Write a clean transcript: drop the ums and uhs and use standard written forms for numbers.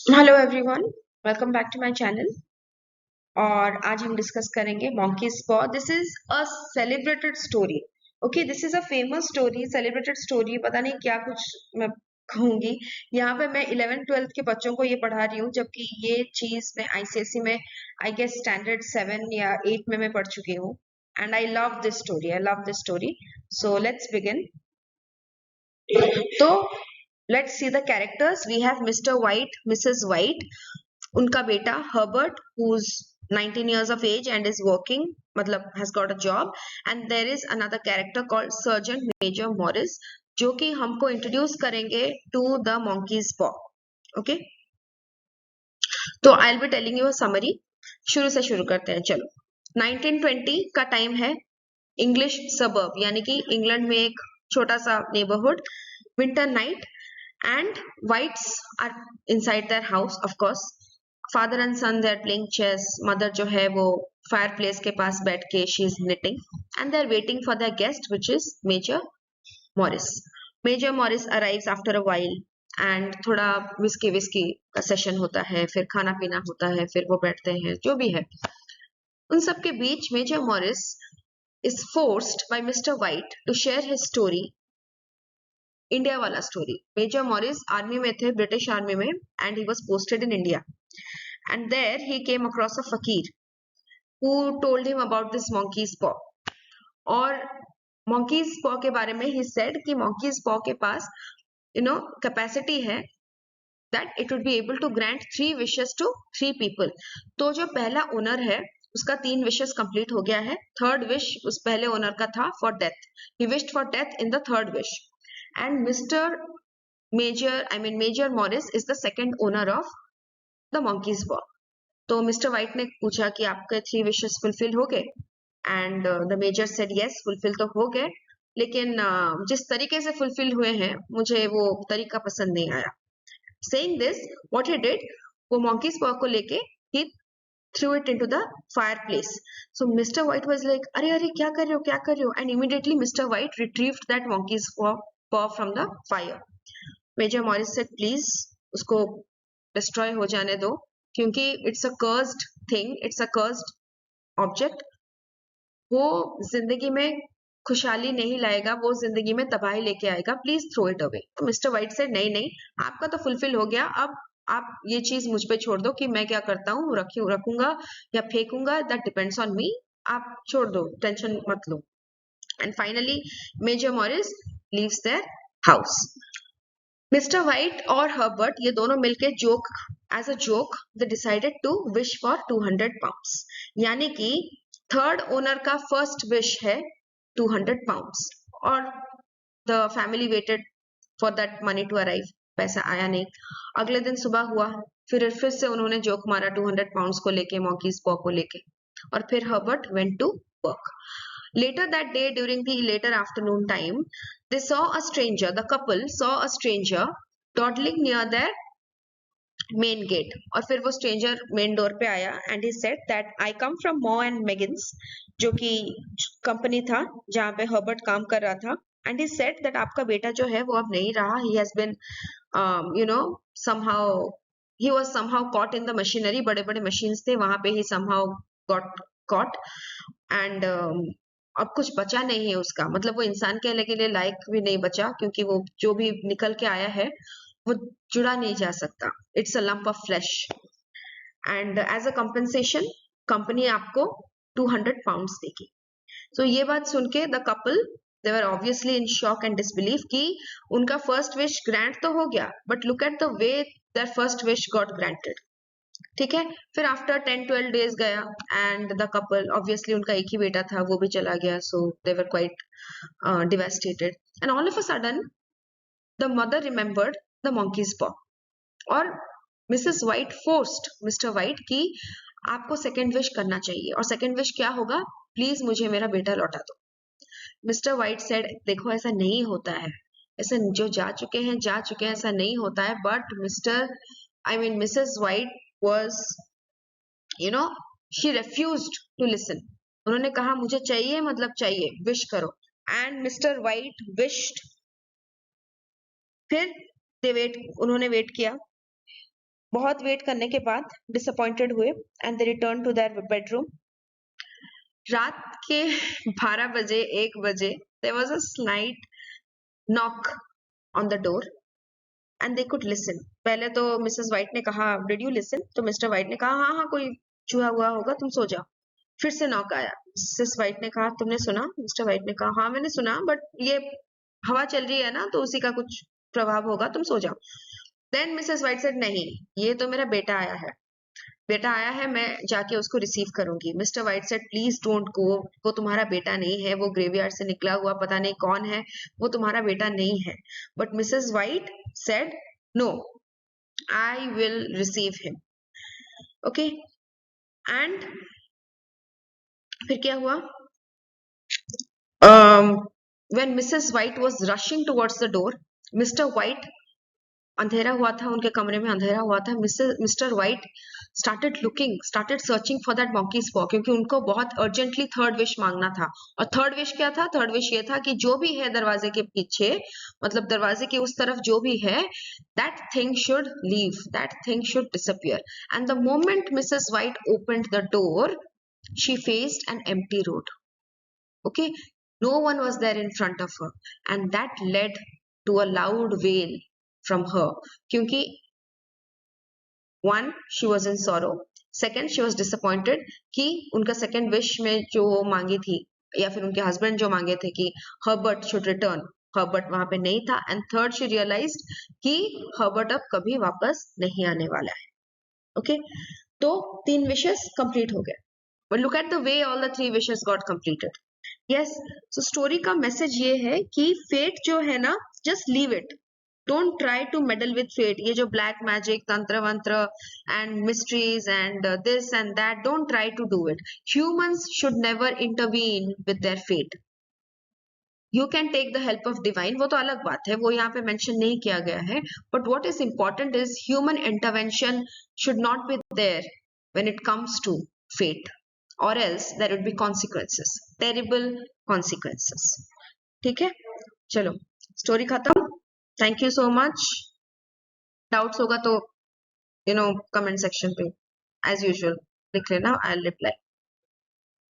Hello everyone, welcome back to my channel. और आज हम डिस्कस करेंगे monkey's paw. This is a celebrated story. Okay, this is a famous story, celebrated story. पता नहीं क्या कुछ मैं कहूंगी। यहाँ पे मैं 11th 12th के बच्चों को ये पढ़ा रही हूँ, जबकि ये चीज मैं आईसीएसई में आई गेस स्टैंडर्ड 7 या 8 में मैं पढ़ चुकी हूँ। And I love this story, I love this story. So let's begin. तो let's see the characters. We have mister White, missus White, उनका बेटा Herbert who's 19 years of age and is working, मतलब has got a job, and there is another character called Sergeant Major Morris जो कि हमको introduce करेंगे to the monkeys paw. Okay, तो I will be telling you a summary. शुरू से शुरू करते हैं, चलो। 1920 का टाइम है। इंग्लिश सबर्ब यानी कि इंग्लैंड में एक छोटा सा neighbourhood. Winter night and whites are inside their house, of course. Father and son, they are playing chess. Mother जो है वो fireplace के पास बैठ के she is knitting, and they are waiting for their guest, which is Major Morris. Major Morris arrives after a while, and थोड़ा whisky का session होता है, फिर खाना पीना होता है, फिर वो बैठते हैं, जो भी है। उन सब के बीच Major Morris is forced by Mr. White to share his story, India वाला स्टोरी। मेजर मॉरिस आर्मी में थे, ब्रिटिश आर्मी में, and he was posted in India. And there he came across a फकीर who told him about this monkey's paw. और monkeys paw के बारे में he said कि मंकीज पॉ के पास कैपेसिटी है that it would be able to grant 3 wishes to 3 people. तो जो पहला ओनर है उसका 3 विशेस कंप्लीट हो गया है। थर्ड विश उस पहले ओनर का था for death. He wished for death in the third wish. And Mr. Major Morris is the second owner of the Monkey's Paw. तो मिस्टर वाइट ने पूछा कि आपके 3 विशेस फुलफिल हो गए, and the major said yes, fulfil तो हो गए, लेकिन जिस तरीके से फुलफिल हुए हैं मुझे वो तरीका पसंद नहीं आया। Saying this, what he did, वो Monkey's Paw को लेके he threw it into the fireplace. So Mr. White was like, अरे अरे क्या कर रहे हो, क्या कर रहे हो? And immediately Mr. White retrieved that monkey's paw from the fire. Major Morris said, please उसको destroy हो जाने दो, क्योंकि it's a cursed thing, it's a cursed object. वो जिंदगी में खुशहाली नहीं लाएगा, वो जिंदगी में तबाही लेके आएगा, प्लीज थ्रो इट अवे। तो मिस्टर वाइट से नहीं नहीं, आपका तो फुलफिल हो गया, अब आप ये चीज मुझ पे छोड़ दो कि मैं क्या करता हूँ, रखूंगा या फेंकूंगा, दैट डिपेंड्स ऑन मी। आप छोड़ दो, टेंशन मत लो। And finally major Morris leaves their house. Mister White और हर्बर्ट ये दोनों मिलके joke, as a joke they decided to wish for 200 pounds. यानी कि थर्ड ओनर का फर्स्ट विश है 200 पाउंड्स, और the family waited for that money to arrive. पैसा आया नहीं। अगले दिन सुबह हुआ, फिर से उन्होंने जोक मारा 200 पाउंड्स को लेके, मॉन्कीज पॉ को लेके, और फिर Herbert went to work. Later that day, during the later afternoon time, they saw a stranger, the couple saw a stranger dawdling near their main gate. और फिर वो stranger main door पे आया, and he said that I come from Moe and Meggins, जो कि company था जहाँ पे हर्बर्ट काम कर रहा था। and he said that आपका बेटा जो है वो अब नहीं रहा, he has been somehow he was somehow caught in the machinery, बड़े बड़े machines थे वहां पे, he somehow got caught, and अब कुछ बचा नहीं है उसका, मतलब वो इंसान कहने के लिए लायक भी नहीं बचा, क्योंकि वो जो भी निकल के आया है वो जुड़ा नहीं जा सकता। It's a lump of flash, and as a compensation company आपको 200 पाउंड्स देगी। सो ये बात सुन के the couple they were obviously in shock and disbelief कि उनका फर्स्ट विश ग्रांट तो हो गया, but look at the way their first wish got granted. ठीक है, फिर आफ्टर 10-12 डेज गया, एंड द कपल, ऑब्वियसली उनका एक ही बेटा था, वो भी चला गया, सो दे were quite devastated. And all of a sudden the mother remembered the monkeys paw, और Mrs white forced mister white कि आपको सेकेंड विश करना चाहिए, और सेकेंड विश क्या होगा, प्लीज मुझे मेरा बेटा लौटा दो। मिस्टर वाइट सेड, देखो ऐसा नहीं होता है, ऐसा जो जा चुके हैं ऐसा नहीं होता है। But missus white was she refused to listen. उन्होंने कहा मुझे चाहिए, मतलब चाहिए, विश करो। And mister white wished. फिर उन्होंने वेट किया। बहुत वेट करने के बाद डिसअपॉइंटेड हुए and they return to their bedroom. रात के 12 बजे 1 बजे there was a slight knock on the door and they could listen. पहले तो मिसेस वाइट ने कहा डिड यू लिसन, तो मिस्टर वाइट ने कहा हाँ हाँ कोई छुआ हुआ होगा, तुम सो जाओ। फिर से नॉक आया, मिसेस वाइट ने कहा तुमने सुना? मिस्टर वाइट ने कहा हाँ मैंने सुना, बट ये हवा चल रही है ना तो उसी का कुछ प्रभाव होगा, तुम सो जाओ। देन मिसेस वाइट सेड नहीं, ये तो मेरा बेटा आया है, बेटा आया है, मैं जाके उसको रिसीव करूंगी। Mister white said please don't go, वो तुम्हारा बेटा नहीं है, वो ग्रेवयार्ड से निकला हुआ पता नहीं कौन है, वो तुम्हारा बेटा नहीं है। But missus White said no, I will receive him. Okay, and फिर क्या हुआ? when Mrs. White was rushing towards the door, Mr. White, अंधेरा हुआ था, उनके कमरे में अंधेरा हुआ था, mister white started searching for that monkey's paw, क्योंकि उनको बहुत अर्जेंटली थर्ड विश मांगना था। और थर्ड विश क्या था? थर्ड विश ये था कि जो भी है दरवाजे के पीछे, मतलब दरवाजे के उस तरफ जो भी है, that thing should leave, that thing should disappear. And the moment Mrs. White opened the door, she faced an empty road. Okay, no one was there in front of her, and that led to a loud wail from her, क्योंकि one, she was in sorrow, second, she was disappointed कि उनका second wish में जो मांगी थी, या फिर उनके husband जो मांगे थे कि Herbert should return, Herbert वहां पे नहीं था, and third, she realized कि Herbert अब कभी वापस नहीं आने वाला है। okay, तो 3 wishes complete हो गए। but look at the way all the 3 wishes got completed. Yes, so story का मैसेज ये है कि फेट जो है ना, just leave it, don't try to meddle with fate. ये जो ब्लैक मैजिक, तंत्र वंत्र and mysteries and this and that, don't try to do it. Humans should never intervene with their fate. You can take the help of divine, वो तो अलग बात है, वो यहाँ पे मेंशन नहीं किया गया है, but what is important is human intervention should not be there when it comes to fate, or else there would be consequences, terrible consequences. ठीक है, चलो स्टोरी खत्म। Thank you so much. Doubts होगा तो कमेंट सेक्शन पे as usual लिख लेना, I will reply.